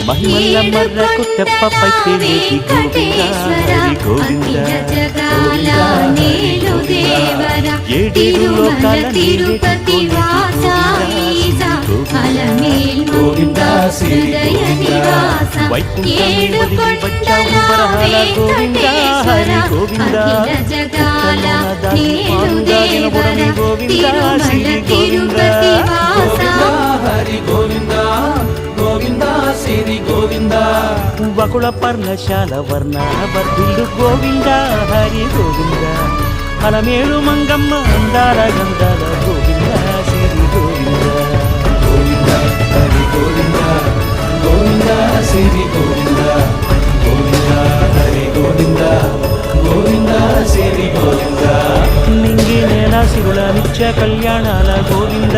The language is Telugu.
మహిమల్ల మర్రకు తెప్పపై తేలేటి గోవింద హరి గోవింద ఏడేడు లోకాల తిరుపతి గోవింద వైకుంఠాన్ని వదిలి వచ్చావు వరహాల గోవింద హరి గోవింద గోవింద శ్రీ గోవింద హరి గోవింద గోవింద శ్రీ గోవింద వకుళ పర్ణశాల వర్ణ వర్ధిల్లు గోవింద హరి గోవింద అలమేలు మంగమ్మ అందాల గంధాల గోవింద శ్రీ గోవింద గోవింద హరి గోవింద గోవింద శ్రీ గోవింద గోవింద హరి గోవింద గోవింద శ్రీ గోవింద నింగి నేల శివుల నిత్య కళ్యాణాల గోవింద